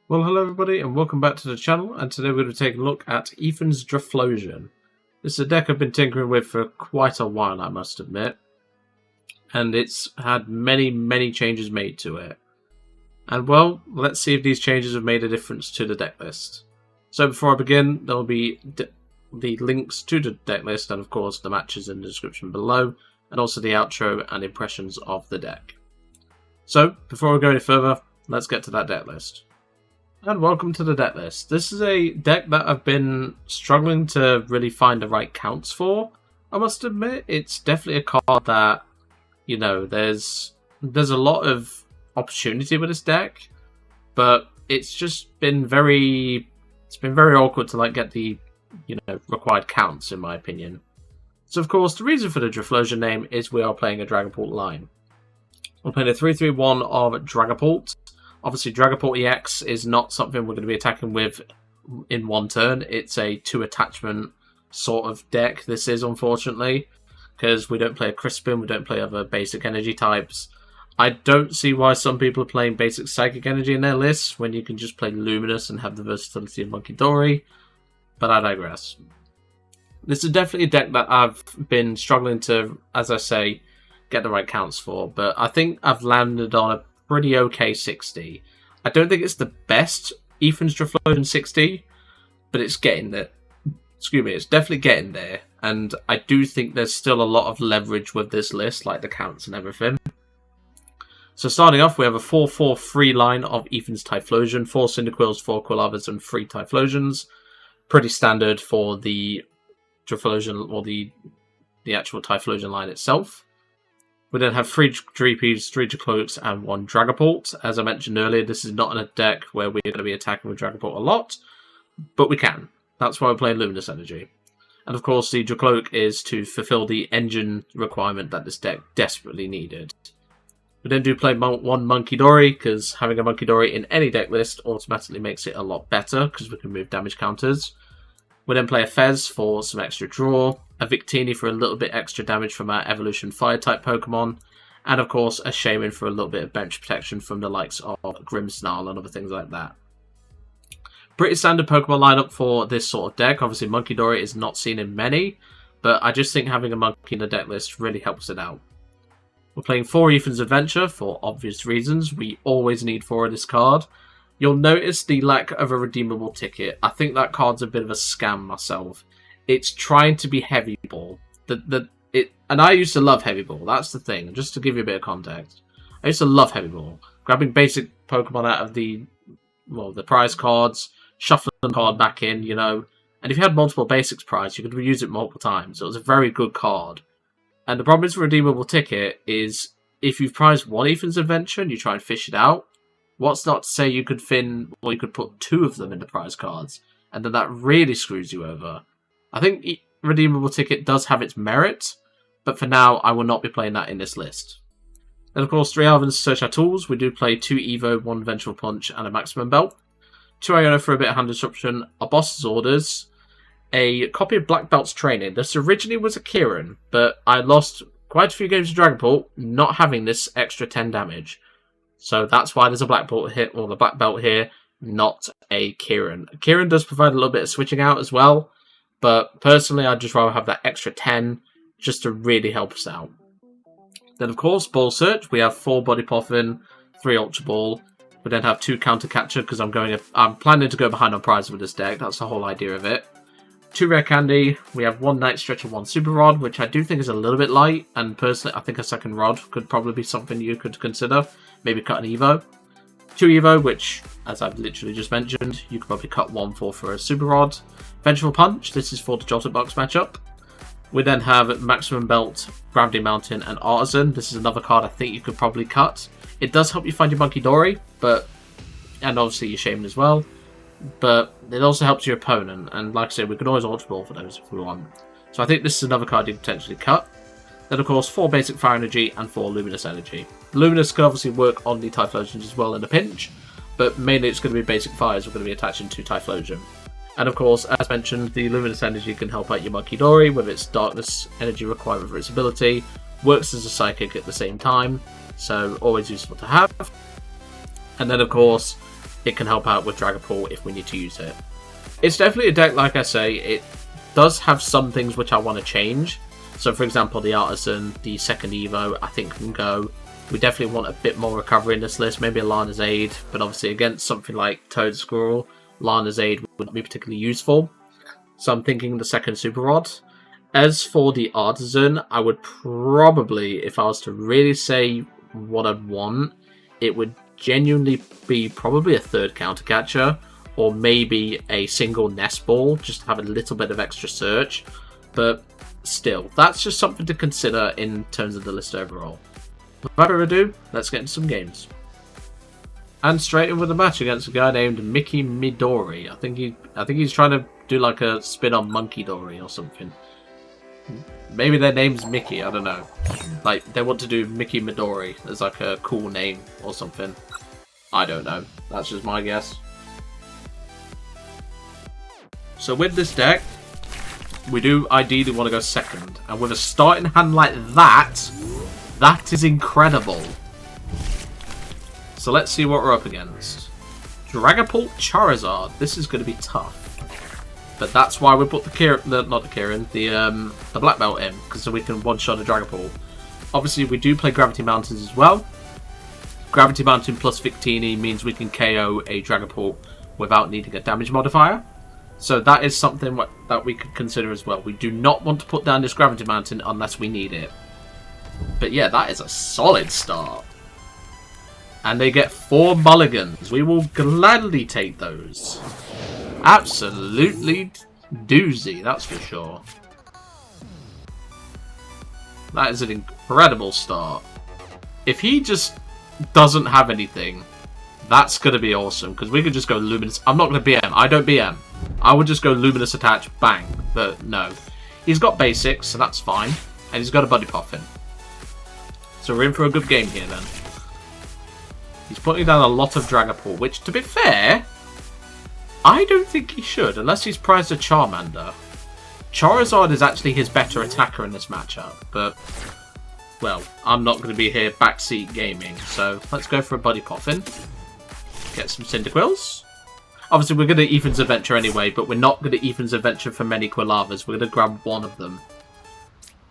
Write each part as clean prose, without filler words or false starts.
Well, hello everybody and welcome back to the channel, and today we're going to take a look at Ethan's Draplosion. This is a deck I've been tinkering with for quite a while, I must admit, and it's had many changes made to it. And well, let's see if these changes have made a difference to the deck list. So before I begin, there will be the links to the deck list and of course the matches in the description below, and also the outro and impressions of the deck. So before we go any further, let's get to that deck list. And welcome to the deck list. This is a deck that I've been struggling to really find the right counts for. I must admit, it's definitely a card that, you know, there's a lot of opportunity with this deck, but it's just been very awkward to like get the, required counts in my opinion. So of course, the reason for the Draplosion name is we are playing a Dragapult line. We're playing a 3/3/1 of Dragapult. Obviously, Dragapult EX is not something we're going to be attacking with in one turn. It's a 2-attachment sort of deck, this is, unfortunately, because we don't play a Crispin, we don't play other basic energy types. I don't see why some people are playing basic Psychic Energy in their lists when you can just play Luminous and have the versatility of Munkidori, but I digress. This is definitely a deck that I've been struggling to, as I say, get the right counts for, but I think I've landed on a pretty okay 60. I don't think it's the best Ethan's Draplosion 60, but it's getting there. Excuse me, it's definitely getting there, and I do think there's still a lot of leverage with this list, like the counts and everything. So starting off, we have a 4/4 line of Ethan's Typhlosion, 4 Cyndaquils, 4 Quilavas, and 3 Typhlosions. Pretty standard for the Draplosion, or the actual Typhlosion line itself. We then have 3 Dreepies, 3 Drakloaks, and 1 Dragapult. As I mentioned earlier, this is not in a deck where we're going to be attacking with Dragapult a lot, but we can. That's why we're playing Luminous Energy. And of course, the Drakloak is to fulfill the engine requirement that this deck desperately needed. We then do play 1 Munkidori, because having a Munkidori in any deck list automatically makes it a lot better, because we can move damage counters. We then play a Fez for some extra draw, a Victini for a little bit extra damage from our Evolution Fire-type Pokemon, and of course a Shaymin for a little bit of bench protection from the likes of Grimmsnarl and other things like that. Pretty standard Pokemon lineup for this sort of deck. Obviously Munkidori is not seen in many, but I just think having a Monkey in the deck list really helps it out. We're playing 4 Ethan's Adventure for obvious reasons. We always need 4 of this card. You'll notice the lack of a redeemable ticket. I think that card's a bit of a scam myself. It's trying to be Heavy Ball. And I used to love Heavy Ball. That's the thing. Just to give you a bit of context, I used to love Heavy Ball. Grabbing basic Pokemon out of the prize cards, shuffling the card back in, and if you had multiple basics prize, you could reuse it multiple times. It was a very good card. And the problem is with redeemable ticket is if you've prized 1 Ethan's Adventure and you try and fish it out, what's not to say you could you could put 2 of them in the prize cards, and then that really screws you over. I think redeemable ticket does have its merit, but for now I will not be playing that in this list. Then of course 3 Arven's Search Our Tools. We do play 2 Evo, 1 Vengeful Punch, and a Maximum Belt. 2 Iono for a bit of hand disruption, a Boss's Orders, a copy of Black Belt's Training. This originally was a Kieran, but I lost quite a few games to Dragapult not having this extra 10 damage. So that's why there's a Black Belt here, or the Black Belt here, not a Kieran. Kieran does provide a little bit of switching out as well, but personally I'd just rather have that extra 10 just to really help us out. Then of course, Ball Search, we have 4 Buddy Poffin, 3 Ultra Ball. We then have 2 Counter Catcher, because I'm planning to go behind on prize with this deck. That's the whole idea of it. 2 Rare Candy, we have 1 Night Stretcher, 1 Super Rod, which I do think is a little bit light, and personally I think a second Rod could probably be something you could consider. Maybe cut an Evo. 2 Evo, which, as I've literally just mentioned, you could probably cut 1 for a Super Rod. Vengeful Punch, this is for the Jolted Box matchup. We then have Maximum Belt, Gravity Mountain, and Artisan. This is another card I think you could probably cut. It does help you find your Munkidori, and obviously your Shaymin as well, but it also helps your opponent, and like I said, we can always Ultra Ball for those if we want. So I think this is another card you could potentially cut. Then of course 4 Basic Fire Energy and 4 Luminous Energy. Luminous can obviously work on the Typhlosions as well in a pinch, but mainly it's going to be Basic Fires we're going to be attaching to Typhlosion. And of course, as mentioned, the Luminous Energy can help out your Munkidori with its Darkness Energy requirement for its ability, works as a Psychic at the same time, so always useful to have. And then of course, it can help out with Dragapult if we need to use it. It's definitely a deck, like I say, it does have some things which I want to change. So for example, the Artisan, the second Evo, I think can go. We definitely want a bit more recovery in this list, maybe a Lana's Aid, but obviously against something like Toad Squirrel, Lana's Aid would not be particularly useful. So I'm thinking the second Super Rod. As for the Artisan, I would probably, if I was to really say what I'd want, it would genuinely be probably a third counter catcher, or maybe a single nest ball, just to have a little bit of extra search. But still, that's just something to consider in terms of the list overall. Without further ado, let's get into some games. And straight in with a match against a guy named Mickey Midori. I think he's trying to do like a spin on Munkidori or something. Maybe their name's Mickey, I don't know. Like, they want to do Mickey Midori as like a cool name or something. I don't know. That's just my guess. So with this deck, we do ideally want to go second. And with a starting hand like that, that is incredible. So let's see what we're up against. Dragapult Charizard. This is going to be tough. But that's why we put the Black Belt in, because so we can one-shot a Dragapult. Obviously, we do play Gravity Mountains as well. Gravity Mountain plus Victini means we can KO a Dragapult without needing a damage modifier. So that is something that we could consider as well. We do not want to put down this Gravity Mountain unless we need it. But yeah, that is a solid start. And they get 4 mulligans. We will gladly take those. Absolutely doozy, that's for sure. That is an incredible start. If he just doesn't have anything, that's going to be awesome. Because we could just go Luminous. I'm not going to BM. I don't BM. I would just go Luminous Attach, bang. But no. He's got basics, so that's fine. And he's got a Buddy Poffin. So we're in for a good game here then. He's putting down a lot of Dragapult, which, to be fair, I don't think he should, unless he's prized a Charmander. Charizard is actually his better attacker in this matchup, but, well, I'm not going to be here backseat gaming, so let's go for a Buddy Poffin. Get some Cyndaquils. Obviously, we're going to Ethan's Adventure anyway, but we're not going to Ethan's Adventure for many Quilavas. We're going to grab one of them.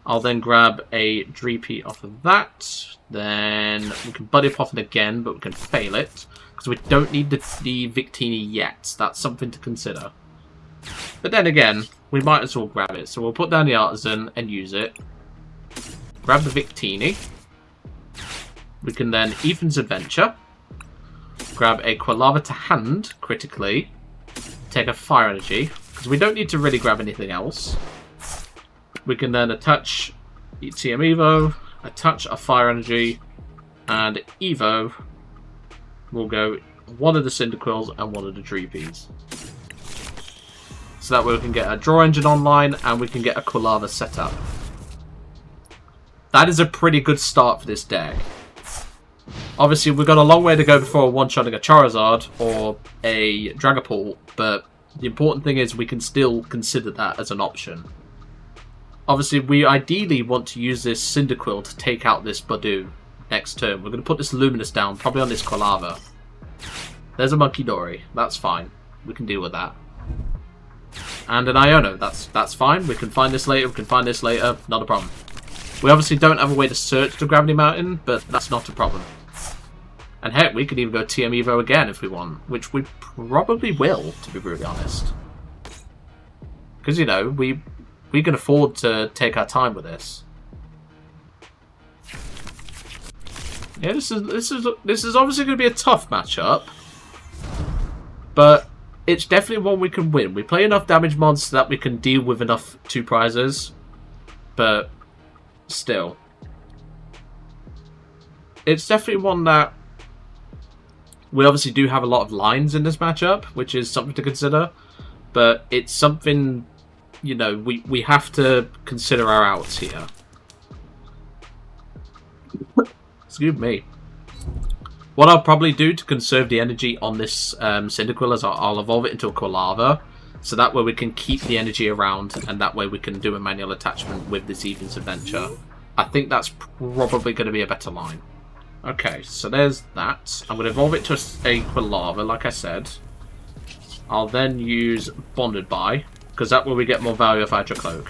I'll then grab a Dreepy off of that. Then we can Buddy Poffin again, but we can fail it. Because we don't need the Victini yet. That's something to consider. But then again, we might as well grab it. So we'll put down the Artisan and use it. Grab the Victini. We can then Ethan's Adventure. Grab a Quilava to hand, critically. Take a Fire Energy. Because we don't need to really grab anything else. We can then attach TM Evo, attach a Fire Energy, and Evo will go one of the Cyndaquils and one of the Dreepies. So that way we can get a Draw Engine online and we can get a Quilava set up. That is a pretty good start for this deck. Obviously, we've got a long way to go before one-shotting a Charizard or a Dragapult, but the important thing is we can still consider that as an option. Obviously, we ideally want to use this Cyndaquil to take out this Badoo next turn. We're going to put this Luminous down, probably on this Quilava. There's a Munkidori. That's fine. We can deal with that. And an Iono. That's fine. We can find this later. We can find this later. Not a problem. We obviously don't have a way to search the Gravity Mountain, but that's not a problem. And heck, we could even go TM Evo again if we want, which we probably will, to be brutally honest. Because, you know, we can afford to take our time with this. Yeah, this is obviously going to be a tough matchup, but it's definitely one we can win. We play enough damage mods so that we can deal with enough 2 prizes, but still, it's definitely one that we obviously do have a lot of lines in this matchup, which is something to consider, but it's something, you know, we have to consider our outs here. Excuse me. What I'll probably do to conserve the energy on this Cyndaquil is I'll evolve it into a Quilava, so that way we can keep the energy around, and that way we can do a manual attachment with this Ethan's Adventure. I think that's probably going to be a better line. Okay, so there's that. I'm going to evolve it to a Quilava, like I said. I'll then use Bonded By, because that way we get more value off Drakloak.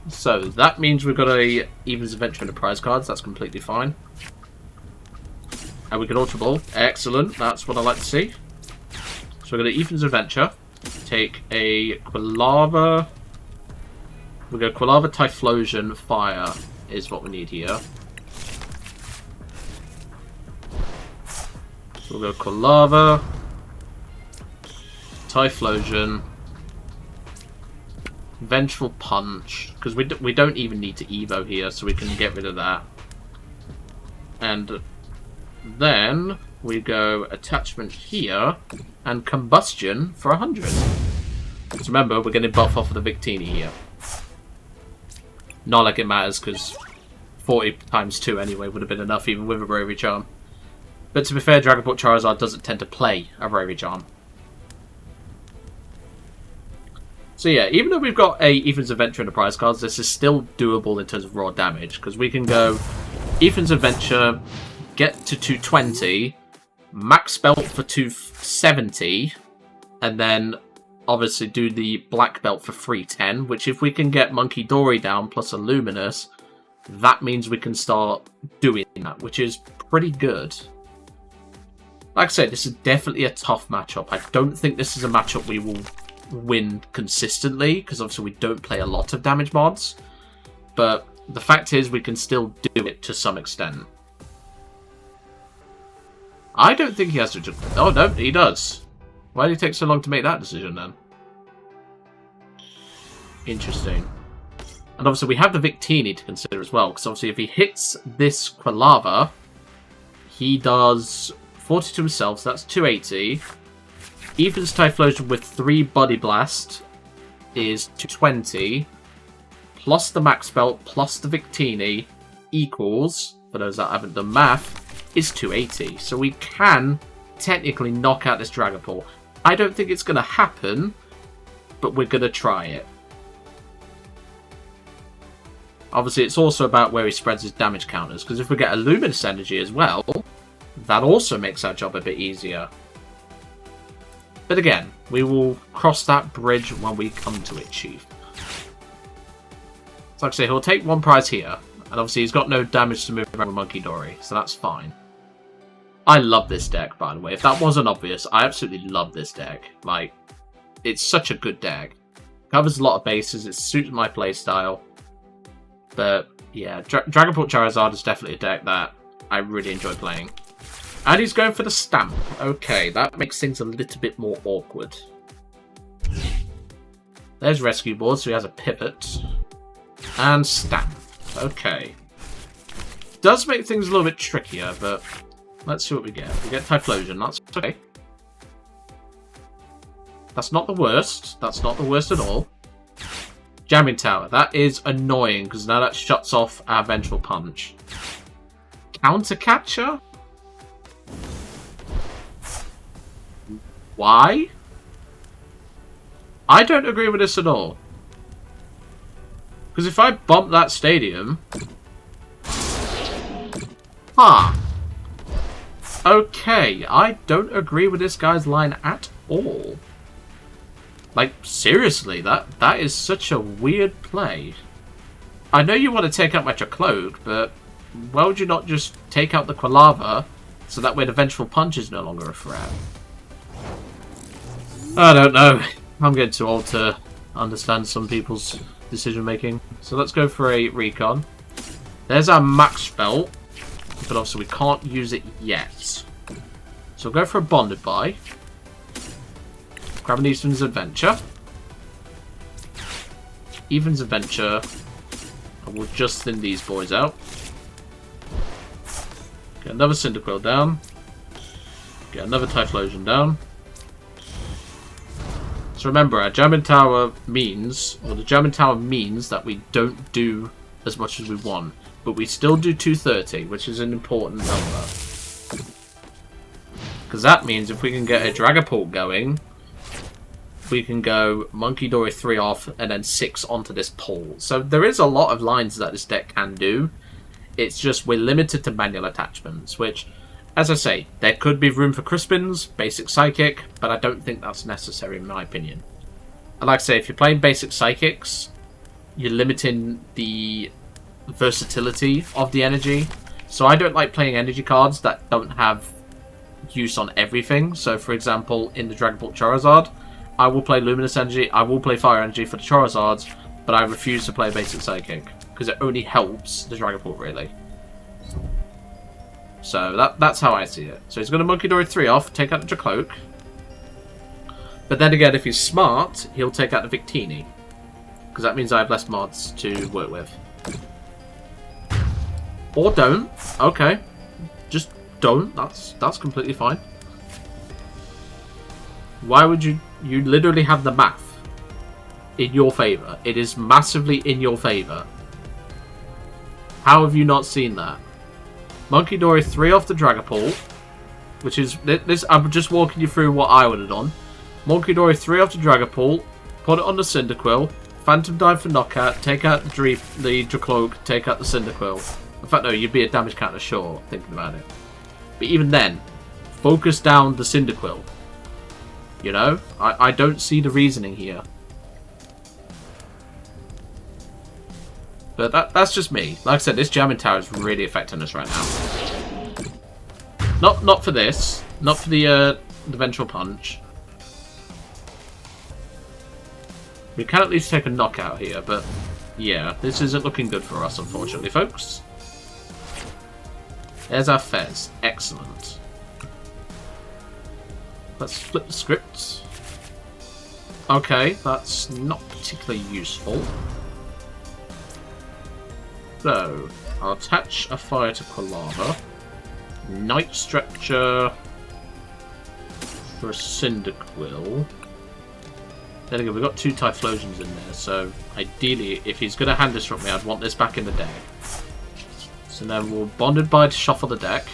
So that means we've got a Even's Adventure in the prize cards. That's completely fine. And we can Ultra Ball. Excellent. That's what I like to see. So we're going to Even's Adventure. Take a Quilava. We'll go Quilava, Typhlosion, Fire is what we need here. So we'll go Quilava, Typhlosion, Vengeful Punch, because we don't even need to Evo here, so we can get rid of that. And then we go Attachment here, and Combustion for 100. Because remember, we're going to buff off of the Victini here. Not like it matters, because 40 times 2 anyway would have been enough, even with a Bravery Charm. But to be fair, Dragapult Charizard doesn't tend to play a Bravery Charm. So yeah, even though we've got a Ethan's Adventure in the prize cards, this is still doable in terms of raw damage. Because we can go Ethan's Adventure, get to 220, max belt for 270, and then obviously do the black belt for 310, which if we can get Munkidori down plus a Luminous, that means we can start doing that, which is pretty good. Like I said, this is definitely a tough matchup. I don't think this is a matchup we will win consistently, because obviously we don't play a lot of damage mods, but the fact is we can still do it to some extent. I don't think he has to... Oh no, he does. Why did it take so long to make that decision then? Interesting. And obviously we have the Victini to consider as well, because obviously if he hits this Quilava, he does 40 to himself, so that's 280. Ethan's Typhlosion with 3 Buddy Blast is 220, plus the max belt, plus the Victini, equals, for those that haven't done math, is 280. So we can technically knock out this Dragapult. I don't think it's going to happen, but we're going to try it. Obviously, it's also about where he spreads his damage counters, because if we get a Luminous Energy as well, that also makes our job a bit easier. But again, we will cross that bridge when we come to it, Chief. So like I say, he'll take 1 prize here, and obviously he's got no damage to move around with Munkidori, so that's fine. I love this deck, by the way. If that wasn't obvious, I absolutely love this deck. Like, it's such a good deck. Covers a lot of bases, it suits my playstyle. But, yeah, Dragapult Charizard is definitely a deck that I really enjoy playing. And he's going for the Stamp. Okay, that makes things a little bit more awkward. There's Rescue Board, so he has a Pivot. And Stamp. Okay. Does make things a little bit trickier, but let's see what we get. We get Typhlosion, that's okay. That's not the worst. That's not the worst at all. Jamming Tower. That is annoying, because now that shuts off our Vengeful Punch. Counter Catcher? Why? I don't agree with this at all. Because if I bump that stadium... Huh. Okay, I don't agree with this guy's line at all. Like, seriously, that is such a weird play. I know you want to take out my Drakloak, but why would you not just take out the Quilava, so that way the Vengeful Punch is no longer a threat? I don't know. I'm getting too old to understand some people's decision making. So let's go for a Recon. There's our max belt, but obviously we can't use it yet. So we'll go for a Bonded By. Grab an Even's Adventure. Even's Adventure. And we'll just thin these boys out. Get another Cyndaquil down. Get another Typhlosion down. So remember, our Jamming Tower means, or the Jamming Tower means that we don't do as much as we want. But we still do 230, which is an important number. Because that means if we can get a Dragapult going, we can go Munkidori 3 off and then 6 onto this pole. So there is a lot of lines that this deck can do. It's just we're limited to manual attachments, which, as I say, there could be room for Crispins, basic Psychic, but I don't think that's necessary in my opinion. And like I say, if you're playing basic Psychics, you're limiting the versatility of the energy. So I don't like playing energy cards that don't have use on everything. So for example, in the Dragapult Charizard, I will play Luminous Energy, I will play Fire Energy for the Charizards, but I refuse to play basic Psychic, because it only helps the Dragapult really. So that's how I see it. So he's going to Munkidori 3 off, take out the Drakloak. But then again, if he's smart, he'll take out the Victini, because that means I have less mods to work with. Or don't. Okay. Just don't. That's completely fine. Why would you... You literally have the math in your favour. It is massively in your favour. How have you not seen that? Munkidori 3 off the Dragapult, which is... this. I'm just walking you through what I would have done. Munkidori 3 off the Dragapult, put it on the Cyndaquil, Phantom Dive for knockout, take out the Drakloak, take out the Cyndaquil. In fact, no, you'd be a damage counter short, thinking about it. But even then, focus down the Cyndaquil. You know? I don't see the reasoning here. But that's just me. Like I said, this jamming tower is really affecting us right now. Not for this. Not for the Ventral Punch. We can at least take a knockout here, but yeah, this isn't looking good for us, unfortunately, folks. There's our Fez. Excellent. Let's flip the script. Okay, that's not particularly useful. So, I'll attach a fire to Quilava. Night Stretcher for a Cyndaquil. Then again, we've got 2 Typhlosions in there, so ideally, if he's going to hand disrupt me, I'd want this back in the deck. So now we'll Bonded by to shuffle the deck.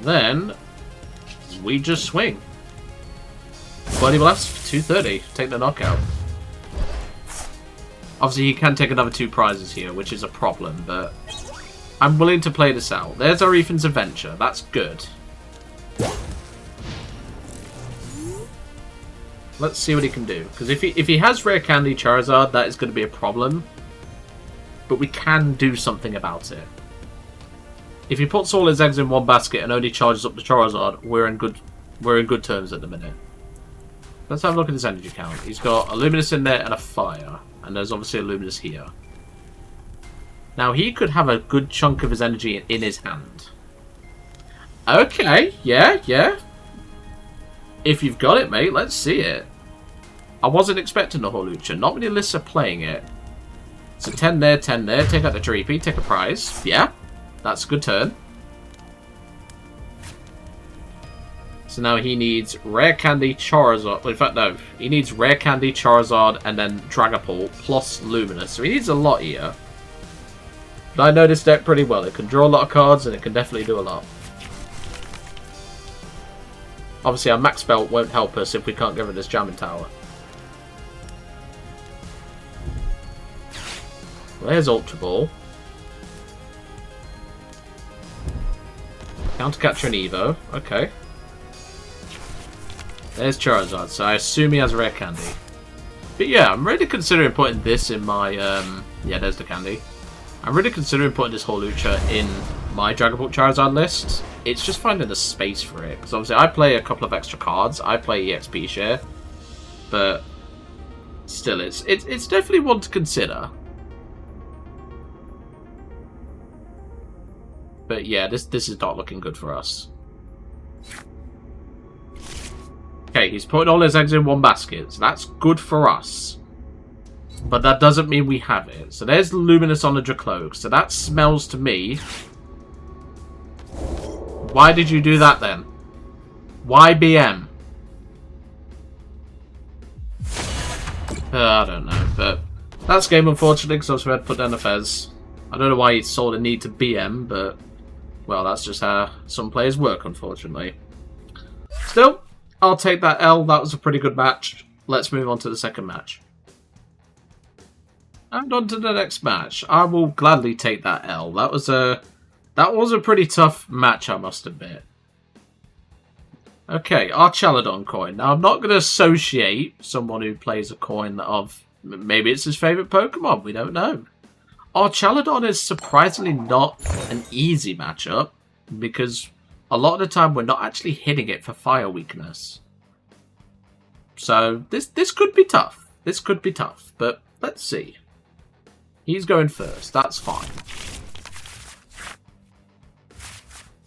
Then we just swing. Buddy Blast for 230. Take the knockout. Obviously, he can take another 2 prizes here, which is a problem, but I'm willing to play this out. There's our Ethan's Adventure. That's good. Let's see what he can do. Because if he has Rare Candy Charizard, that is going to be a problem. But we can do something about it. If he puts all his eggs in one basket and only charges up the Charizard, we're in good terms at the minute. Let's have a look at his energy count. He's got a Luminous in there and a Fire. And there's obviously a Luminous here. Now, he could have a good chunk of his energy in his hand. Okay, yeah. If you've got it, mate, let's see it. I wasn't expecting the Holucha. Not many lists are playing it. So 10 there, 10 there. Take out the Dreepy, take a prize. Yeah, that's a good turn. So now he needs Rare Candy Charizard. Well, in fact, no. He needs Rare Candy Charizard and then Dragapult plus Luminous. So he needs a lot here. But I know this deck pretty well. It can draw a lot of cards and it can definitely do a lot. Obviously, our Max Belt won't help us if we can't get rid of this Jamming Tower. Well, there's Ultra Ball. Countercatcher and Evo. Okay. There's Charizard, so I assume he has a Rare Candy. But yeah, I'm really considering putting this in my... yeah, there's the candy. I'm really considering putting this Holucha in my Dragapult Charizard list. It's just finding the space for it. Because obviously I play a couple of extra cards. I play EXP share. But still, it's definitely one to consider. But yeah, this is not looking good for us. Okay, he's putting all his eggs in one basket, so that's good for us. But that doesn't mean we have it. So there's Luminous on the Drakloak, so that smells to me. Why did you do that then? Why BM? I don't know, but that's game unfortunately, because I was ready to put down the Fez. I don't know why he saw the need to BM, but well, that's just how some players work, unfortunately. Still, I'll take that L. That was a pretty good match. Let's move on to the second match. And on to the next match. I will gladly take that L. That was a pretty tough match, I must admit. Okay, Archaludon coin. Now, I'm not going to associate someone who plays a coin of... Maybe it's his favourite Pokemon. We don't know. Archaludon is surprisingly not an easy matchup, because a lot of the time we're not actually hitting it for fire weakness. So, this could be tough. This could be tough, but let's see. He's going first. That's fine.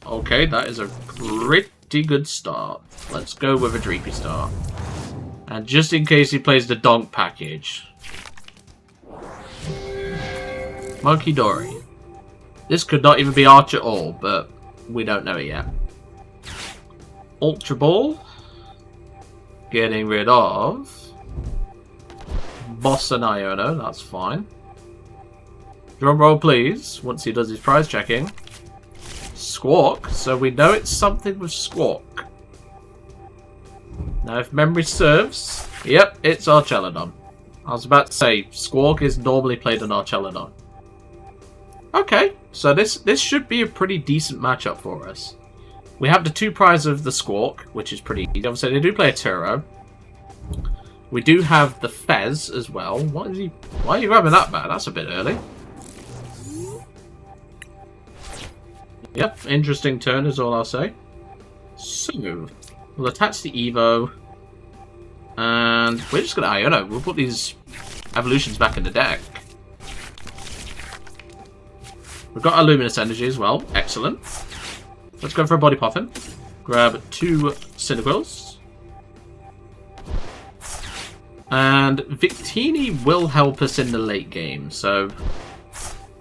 Okay, that is a pretty good start. Let's go with a Dreepy start. And just in case he plays the Donk package. Munkidori. This could not even be Arch at all, but we don't know it yet. Ultra Ball. Getting rid of Boss and Iono, that's fine. Drum roll, please, once he does his prize checking. Squawk, so we know it's something with Squawk. Now, if memory serves, yep, it's Archaludon. I was about to say, Squawk is normally played on Archaludon. Okay, so this should be a pretty decent matchup for us. We have the 2 prize of the Squawk, which is pretty easy. Obviously, they do play a Turo. We do have the Fez as well. Why are you grabbing that back? That's a bit early. Yep, interesting turn is all I'll say. So, we'll attach the Evo. And we're just going to Iono. We'll put these evolutions back in the deck. We've got our Luminous Energy as well. Excellent. Let's go for a Body Poffin. Grab 2 Cyndaquils. And Victini will help us in the late game, so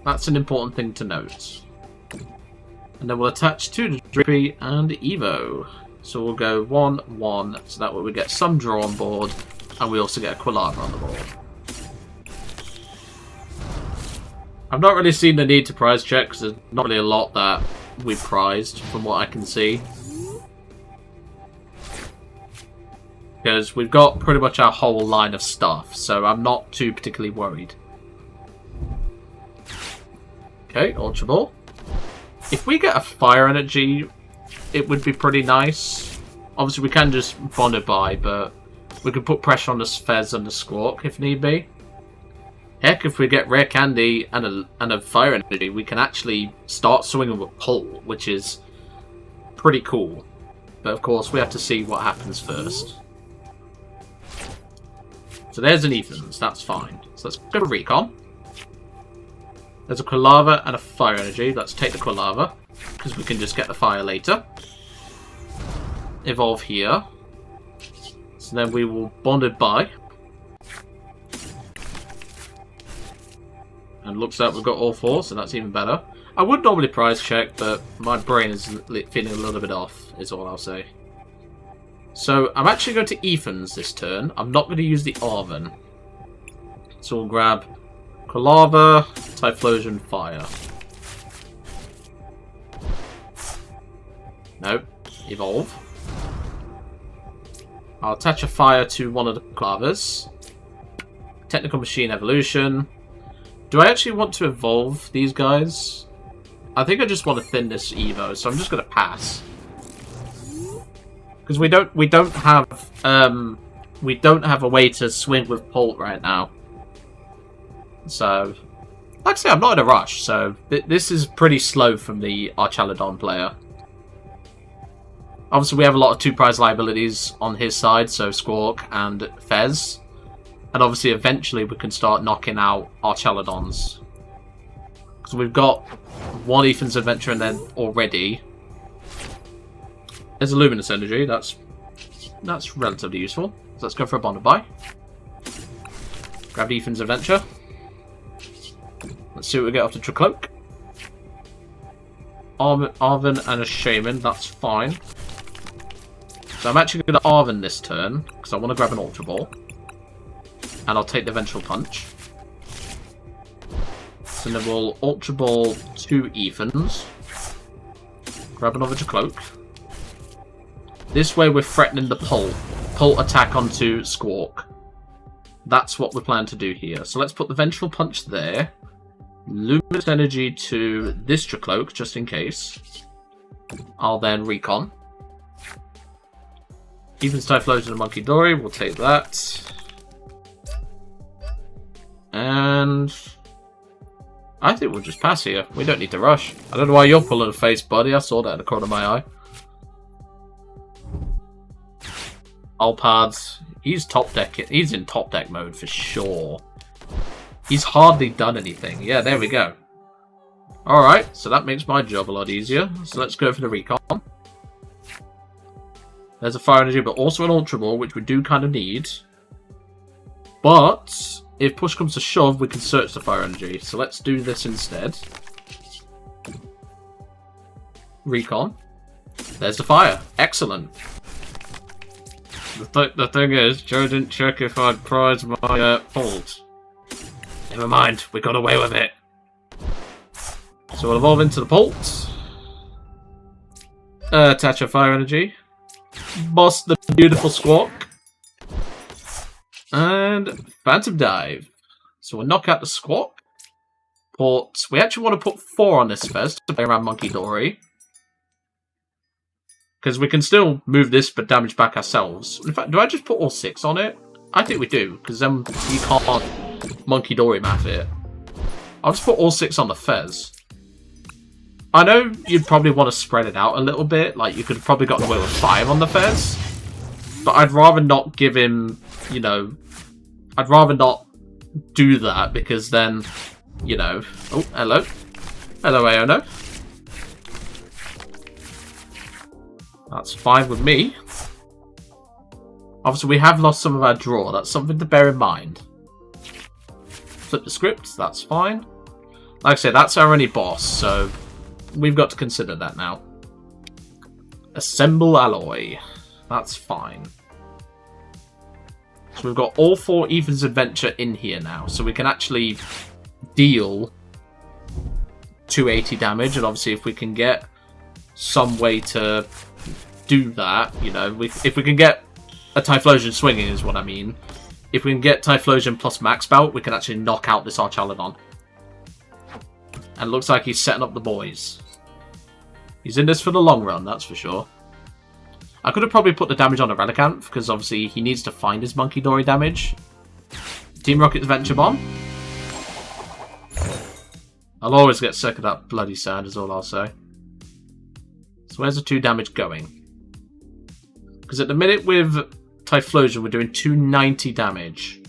that's an important thing to note. And then we'll attach 2 to Dreepy and Evo. So we'll go 1-1, so that way we get some draw on board, and we also get a Quilava on the board. I've not really seen the need to prize check, because there's not really a lot that we've prized, from what I can see. Because we've got pretty much our whole line of stuff, so I'm not too particularly worried. Okay, Ultra Ball. If we get a Fire Energy, it would be pretty nice. Obviously, we can just bond it by, but we can put pressure on the Fez and the Squawk if need be. Heck, if we get Rare Candy and a Fire Energy, we can actually start swinging with Pull, which is pretty cool. But of course, we have to see what happens first. So there's an Evens, that's fine. So let's go for Recon. There's a Quilava and a Fire Energy. Let's take the Quilava, because we can just get the Fire later. Evolve here. So then we will bond it by. And looks like we've got all 4, so that's even better. I would normally prize check, but my brain is feeling a little bit off, is all I'll say. So I'm actually going to Evens this turn. I'm not going to use the Arven. So we'll grab Quilava, Typhlosion, Fire. Nope. Evolve. I'll attach a Fire to one of the Quilavas. Technical Machine Evolution. Do I actually want to evolve these guys? I think I just want to thin this Evo, so I'm just going to pass. Because we don't have a way to swing with Pult right now. So, like I say, I'm not in a rush. So this is pretty slow from the Archaludon player. Obviously, we have a lot of 2 prize liabilities on his side, so Squawk and Fez. And obviously, eventually, we can start knocking out Archaludons. Because we've got 1 Ethan's Adventure and then already. There's a Luminous Energy, that's relatively useful. So let's go for a Bond and Buy. Grab Ethan's Adventure. Let's see what we get off the Drakloak. Arven and a Shaymin, that's fine. So I'm actually going to Arven this turn, because I want to grab an Ultra Ball. And I'll take the Vengeful Punch. So then we'll Ultra Ball 2 Evens. Grab another Drakloak. This way we're threatening the Pull attack onto Squawk. that's what we plan to do here. So let's put the Vengeful Punch there. Luminous Energy to this Drakloak, just in case. I'll then Recon. Evens Typhlosion and Munkidori, we'll take that. And I think we'll just pass here. We don't need to rush. I don't know why you're pulling a face, buddy. I saw that in the corner of my eye. Alpards, he's top deck. He's in top deck mode for sure. He's hardly done anything. Yeah, there we go. Alright, so that makes my job a lot easier. So let's go for the Recon. There's a Fire Energy, but also an Ultra Ball, which we do kind of need. But if push comes to shove, we can search the Fire Energy. So let's do this instead. Recon. There's the Fire. Excellent. The thing is, Joe didn't check if I'd prize my Bolt. Never mind, we got away with it. So we'll evolve into the Bolt. Attach a Fire Energy. Boss the beautiful Squawk. And Phantom Dive. So we'll knock out the Squawk. We actually want to put 4 on this Fez to play around Munkidori. Because we can still move this but damage back ourselves. In fact, do I just put all 6 on it? I think we do, because then you can't Munkidori math it. I'll just put all 6 on the Fez. I know you'd probably want to spread it out a little bit. Like, you could have probably gotten away with 5 on the Fez. But I'd rather not give him, you know... I'd rather not do that, because then, you know... Oh, hello. Hello, Iono. That's fine with me. Obviously, we have lost some of our draw. That's something to bear in mind. Flip the script. That's fine. Like I said, that's our only boss, so we've got to consider that now. Assemble Alloy. That's fine. So we've got all 4 Ethan's Adventure in here now, so we can actually deal 280 damage, and obviously if we can get some way to do that, you know, if we can get a Typhlosion swinging is what I mean. If we can get Typhlosion plus Max Bout, we can actually knock out this Archaludon. And it looks like he's setting up the boys. He's in this for the long run, that's for sure. I could have probably put the damage on a Relicanth, because obviously he needs to find his Munkidori damage. Team Rocket's Venture Bomb. I'll always get sick of that bloody sound, is all I'll say. So where's the 2 damage going? Because at the minute with Typhlosion, we're doing 290 damage.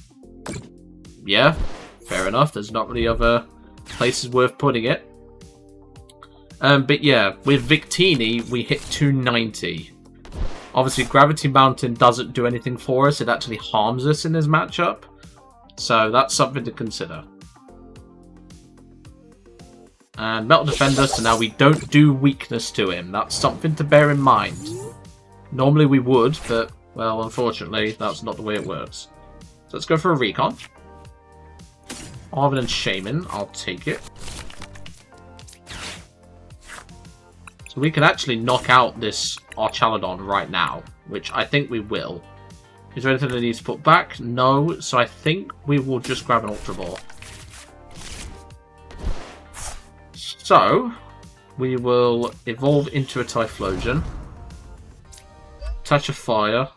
Yeah, fair enough. There's not really other places worth putting it. But yeah, with Victini, we hit 290. Obviously, Gravity Mountain doesn't do anything for us. It actually harms us in this matchup. So that's something to consider. And Metal Defender, so now we don't do weakness to him. That's something to bear in mind. Normally we would, but, well, unfortunately, that's not the way it works. So let's go for a Recon. Arven and Shaymin, I'll take it. So we can actually knock out this Archaludon right now, which I think we will. Is there anything I need to put back? No, so I think we will just grab an Ultra Ball. So, we will evolve into a Typhlosion. Touch of Fire.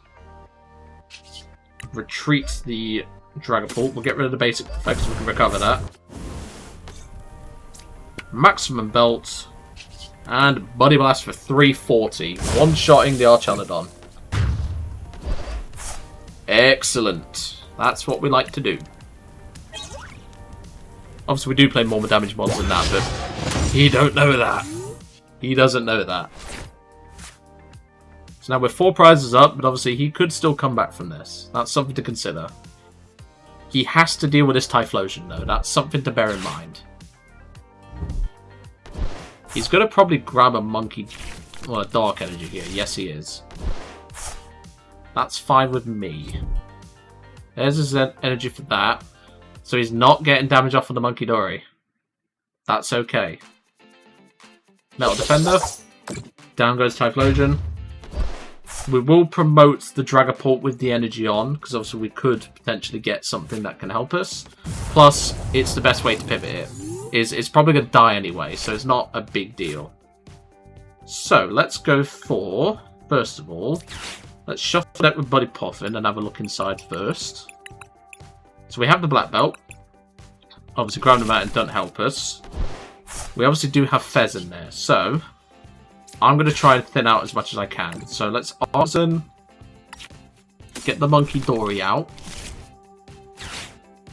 Retreat the Dragapult. We'll get rid of the basic effects so we can recover that. Maximum Belt. And Buddy Blast for 340. One-shotting the Archaludon. Excellent. That's what we like to do. Obviously, we do play more damage mods than that, but he don't know that. He doesn't know that. So now we're 4 prizes up, but obviously he could still come back from this. That's something to consider. He has to deal with this Typhlosion, though. That's something to bear in mind. He's going to probably grab a a Dark Energy here. Yes, he is. That's fine with me. There's his energy for that. So he's not getting damage off of the Munkidori. That's okay. Metal Defender. Down goes Typhlosion. We will promote the Dragapult with the energy on, because obviously we could potentially get something that can help us. Plus, it's the best way to pivot it. It's probably going to die anyway, so it's not a big deal. So, let's go for, first of all, let's shuffle it with Buddy Poffin and have a look inside first. So we have the Black Belt. Obviously, Ground Mountain don't help us. We obviously do have Fez in there, so I'm going to try and thin out as much as I can. So let's Arzen, get the Munkidori out,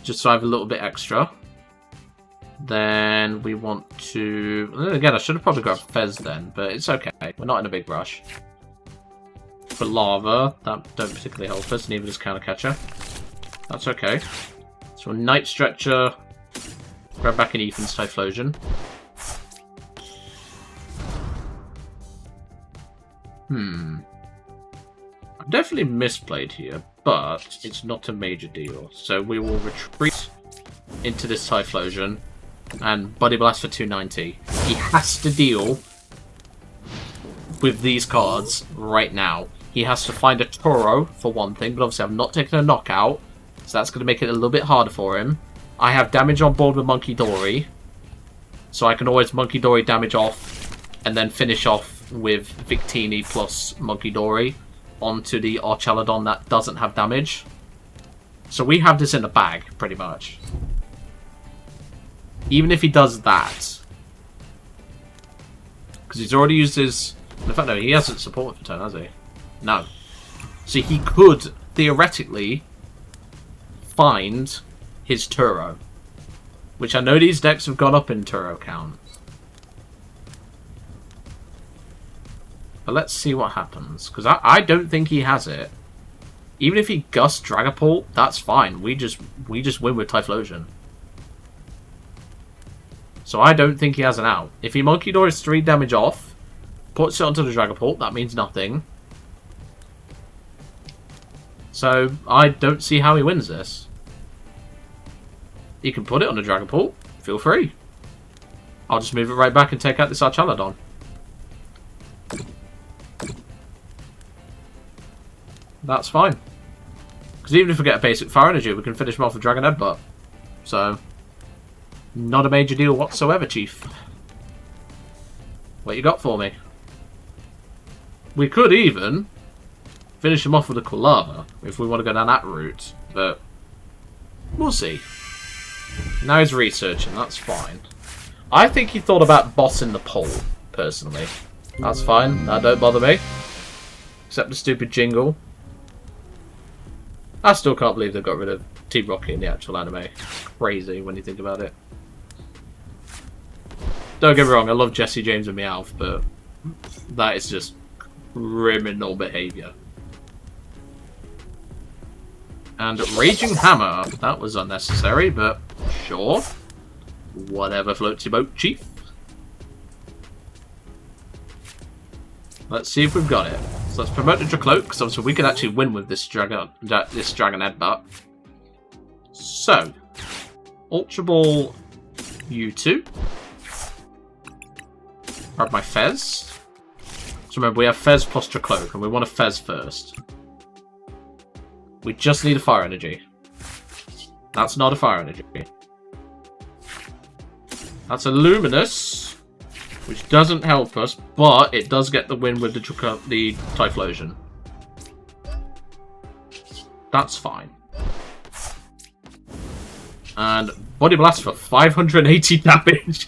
just so I have a little bit extra. Then we want to... Again, I should have probably grabbed Fez then, but it's okay. We're not in a big rush. For Lava, that don't particularly help us, neither does Counter Catcher. That's okay. So Night Stretcher, grab back in Ethan's Typhlosion. I've definitely misplayed here, but it's not a major deal. So we will retreat into this Typhlosion and Buddy Blast for 290. He has to deal with these cards right now. He has to find a Toro for one thing, but obviously I've not taken a knockout, so that's going to make it a little bit harder for him. I have damage on board with Munkidori, so I can always Munkidori damage off and then finish off with Victini plus Munkidori onto the Archaludon that doesn't have damage. So we have this in the bag, pretty much. Even if he does that, because he's already used his... In fact, no, he hasn't supported for turn, has he? No. So he could, theoretically, find his Turo. Which I know these decks have gone up in Turo count. But let's see what happens. Because I don't think he has it. Even if he Gust Dragapult, that's fine. We just win with Typhlosion. So I don't think he has an out. If he Munkidori's 3 damage off, puts it onto the Dragapult, that means nothing. So I don't see how he wins this. He can put it on the Dragapult. Feel free. I'll just move it right back and take out this Archaludon. That's fine. Because even if we get a basic Fire Energy, we can finish him off with Dragon Headbutt. So, not a major deal whatsoever, Chief. What you got for me? We could even finish him off with a Quilava, if we want to go down that route. But, we'll see. Now he's researching, that's fine. I think he thought about bossing the poll, personally. That's fine, that don't bother me. Except the stupid jingle. I still can't believe they got rid of Team Rocket in the actual anime. It's crazy when you think about it. Don't get me wrong, I love Jesse James and Meowth, but that is just criminal behaviour. And Raging Hammer. That was unnecessary, but sure. Whatever floats your boat, Chief. Let's see if we've got it. So let's promote the Drakloak, because obviously we can actually win with this Dragon Headbutt. So, Ultra Ball U2. Grab my Fez. So remember, we have Fez plus Drakloak, and we want a Fez first. We just need a Fire Energy. That's not a Fire Energy. That's a Luminous, which doesn't help us, but it does get the win with the Typhlosion. That's fine. And Body Blast for 580 damage.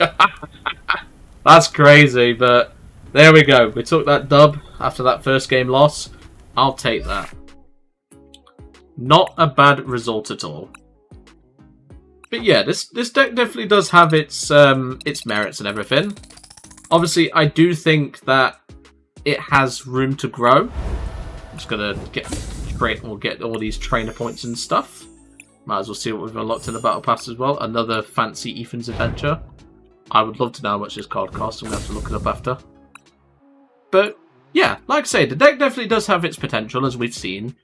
That's crazy, but there we go. We took that dub after that first game loss. I'll take that. Not a bad result at all. But yeah, this deck definitely does have its merits and everything. Obviously, I do think that it has room to grow. I'm just gonna get all these trainer points and stuff. Might as well see what we've unlocked in the Battle Pass as well. Another fancy Ethan's Adventure. I would love to know how much this card costs. I'm gonna have to look it up after. But yeah, like I say, the deck definitely does have its potential, as we've seen.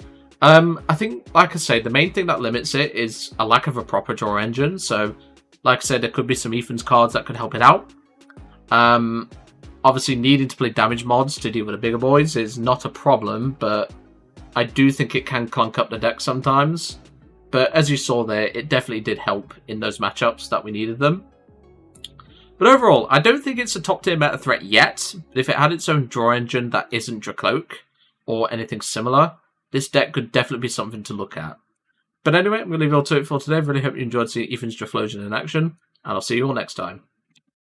I think, like I say, the main thing that limits it is a lack of a proper draw engine. So, like I said, there could be some Ethan's cards that could help it out. Obviously, needing to play damage mods to deal with the bigger boys is not a problem, but I do think it can clunk up the deck sometimes. But as you saw there, it definitely did help in those matchups that we needed them. But overall, I don't think it's a top tier meta threat yet. But if it had its own draw engine that isn't Drakloak or anything similar, this deck could definitely be something to look at. But anyway, I'm going to leave it all to it for today. I really hope you enjoyed seeing Ethan's Draplosion in action, and I'll see you all next time.